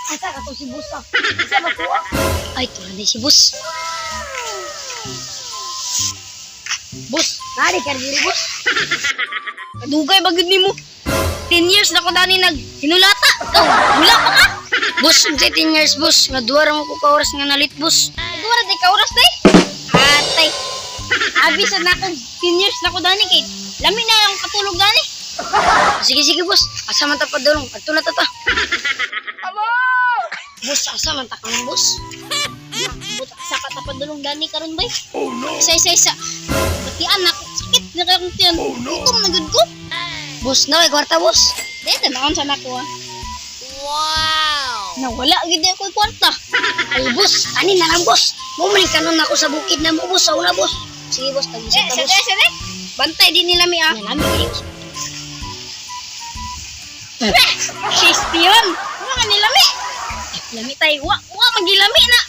Asa ka to si Bus ah? Asa ba ko ah? Ay, ito na si Bus. Bus, nari ka rin Bus. Kadugay bagid nimo. 10 years na ko dani hinulata. Ikaw, wala pa ka? Bus, 10 years, Bus. Nga duwara mo ko ka-oras nga nalit, Bus. Duwara di ka-oras, day? Atay. Abis na akong 10 years na ko dani kay lami na ang katulog dani. Sige, sige, Bus. Asa man ta padulong. Adto na ta. Amo! Bus, asa man ta kang Bus? Buta sa katapadulong dani karon bay. Oh no. Isa. Batian ako. Sakit na kayong tiyan. Oh no. Gutom na gud ko. Bus na ay kwarta, Bus. Dito na sa nako ah. Wow. Nawala gid ako kwarta. Ay Bus, ani na lang Bus. Mumalik kanon ako sa bukid na mo Bus, sa una Bus. Sige Bus, tag-isa ta Bus. Sige. Bantay din nila mi ah. Nalami Bus. Christian, ano nila mi? Lami tayo, wa magilami na.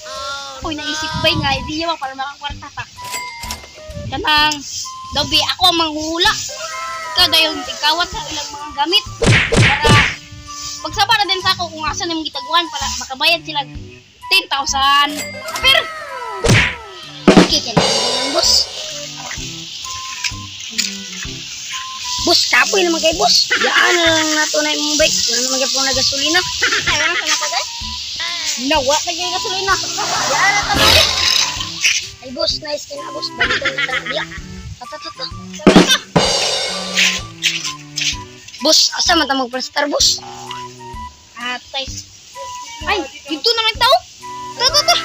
Uy, naisip ba'y nga, hindi niya para makakwarta pa. Kanang, gabi ako ang manghuhula. Kada yung tigkawat sa ilang mga gamit. Para, pagsaba na din sa ako kung asa ng gitaguan para makabayad sila 10,000. Pero, okay ka lang, boss. Boss, kapoy naman kay boss. Yaan na lang natunay mong bike. Wala naman kaya pong nagasolina. Ayaw na sana ko guys. Nawa na kaya gasolina. Yaan na tamali. Ay boss, nice ka na boss. Balikan na tayo. Biyak. Tata. Boss, asa man ta magprestar boss? Atay. Ay, dito na may tao. Tata.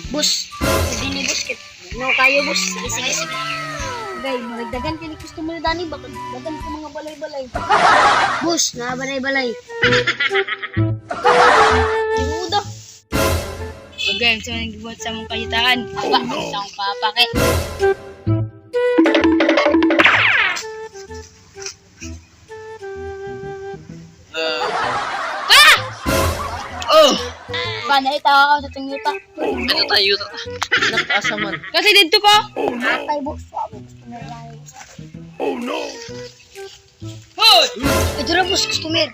Boss, hindi ni boss kit. No kayo boss. Sige. Gay, maragdagan ka ni customer dani bakit dagan ko mga balay-balay. Boss, na balay-balay. Yuda. Bagay, sa nang gibuhat sa mong kayitaan. Aba, sa akong papake. Oh! Panay tawa ako sa tingyuta. Ano tayo ta? Nakaasa man. Kasi dito ko. Atay boss. Customer lang. Oh no! Hoy! Ito na boss, customer.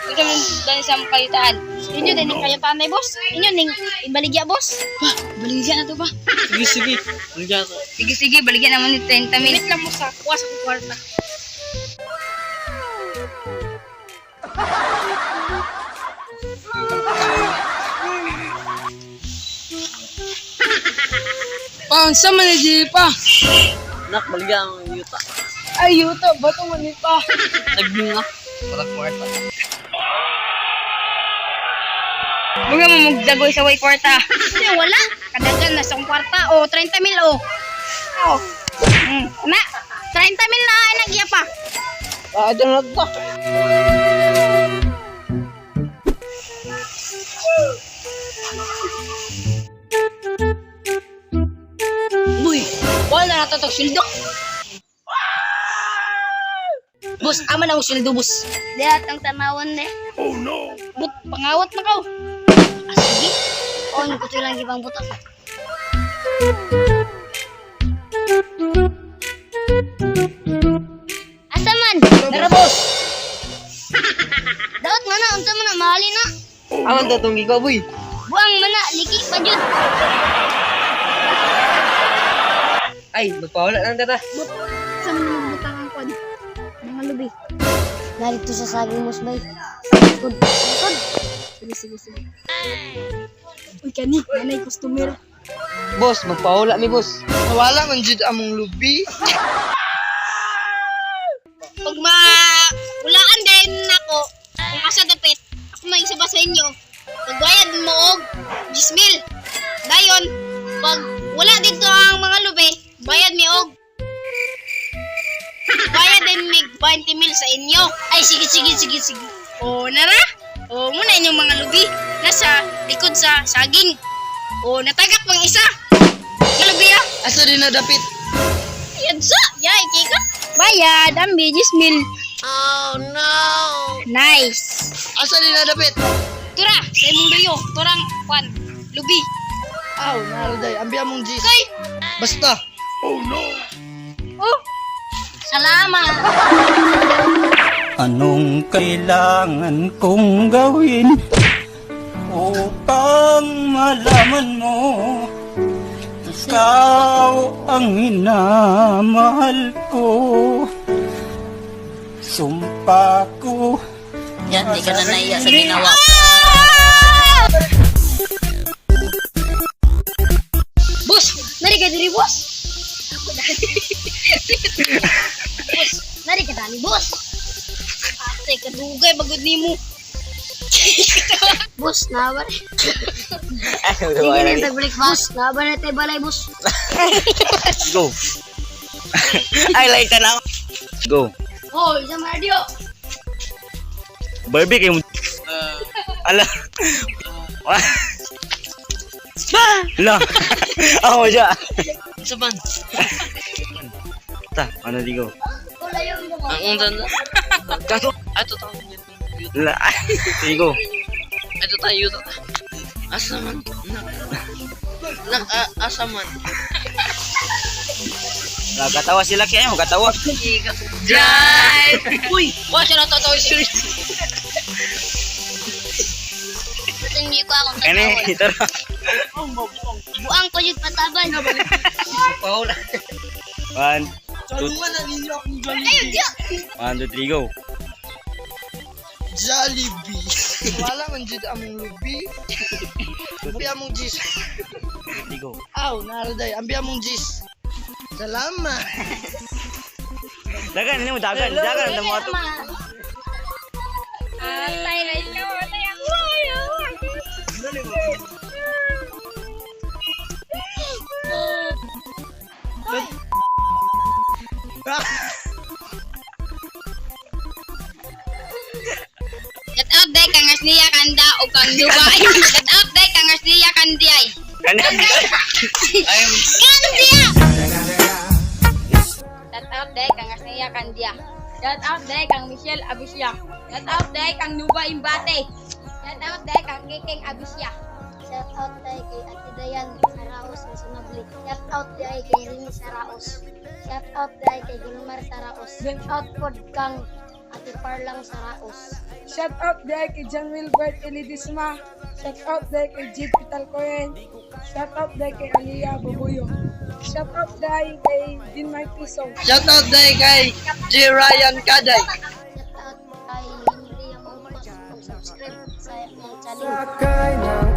Ito mo dahil sa kayitaan. Inyo din yung kayitaan na boss. Inyo ning ibaligya boss. Baligya na to ba? Sige. Baligya ko. Sige, baligyan naman ni 30 minutes lang mo sa kuha sa kwarta. Pang sa manidi pa. Nak, baligya ang yuta. Ay, yuta, bato mani pa. Nagbing nga. Para kwarta. Mga mamagdagoy sa way kwarta. Hindi, wala. Kadagan na sa kwarta. O, 30 mil o. O. Na, 30 mil na ay nagya pa. Ada na to. Uy, wala na natotog sildo. Boss, ama na ang sildo, boss. Dihat ang tanawan ne. Oh no! But, pangawat na kau. Sige. On ko lang gibang buto. Asa man? Dara, boss. Daot mana unsa man na mahali na. Aman tatong ikaw, boy. Buang mana liki pa jud. Ay, magpawala lang tata. Sa mga butang ang kwan. Mga lubi. Narito sa saging mos bay. Good. Sige. Uy, kani, nanay customer. Boss, magpawala mi, boss. Wala man jud among lubi. Pag ulaan din ako, kung asa dapit, ako may isa ba sa inyo, pagbayad mo og 10,000. Dayon, pag wala dito ang mga lubi, bayad mi og bayad din mig 20,000 sa inyo. Ay, sige. O, nara? O, muna inyong mga lubi. Nasa likod sa saging. O, natagak pang isa. Mga lubi ah. Asa din na dapit. Yan sa. Yay, kika. Bayad, ang 10,000. Oh no! Nice. Asa din na dapit. Tura, sa imong luyo. Turang, kwan, lubi. Aw, naruday. Ambiya mong G's. Kay, Basta. Oh no! oh, salamat. Anong kailangan kong gawin upang malaman mo ikaw ang minamahal ko? Sumpa ko. Yan, di ka na naiya sa ginawa. Boss, nari ka diri, boss. Boss, nari ka dani, boss. Ate, kadugay, bagod ni mo. Boss, nabar. Hindi na yung tagbalik, boss. Nabar na tayo balay, boss. Go. Ay, like na. Go. Oh, isang radio. Barbie kayo mo. Ala. Ala. Ako siya. Saban. Ta, ano di go? Wala yung mga. Ang undan na. Kaso. Ato tayo. La. Di go. Ato tayo. Asaman. Asaman. Nagkatawa sila kaya mo katawa. Drive! Uy! Wala siya natatawa serious. Hindi ko akong Kani, ito na. buang ko yung pataban. Paula. 1, 2, Tulungan na ninyo akong Ayun, diyo. 1, 2, 3, go. Jollibee. Wala man jud among lubi. Ambi among jis. 3, go. Aw, naroday. Ambi among jis. Salamat. Dagan, ini mo dagan. Dagan, ang mga to. Atay na ikaw, atay ako. Get out day kang asniya kanda o kang Dubai. Get out day kang asniya kandiay. Kani. Ayun. Kandiya! Get out day kang asniya kandiya. Get out day kang Michelle Abisya. Get out day kang Nuba Imbate. Get out day kang Kiking Abisya. Shout out day kay Ate Dayan Saraos na sunabli. Shout out day kay Rini Saraos. Shout out day kay Gulmar Saraos. Shout out pod kang Ate Parlang Saraos. Shout out day kay John Wilbert Elidisma. Shout out day kay Jeep Pitalcoen. Shout out day kay Aliyah Babuyo. Shout out day kay Din May Piso. Shout out day kay J. Ryan Kaday. Shout out kay Henry Amongkos. Subscribe sa mga channel. Sakay ng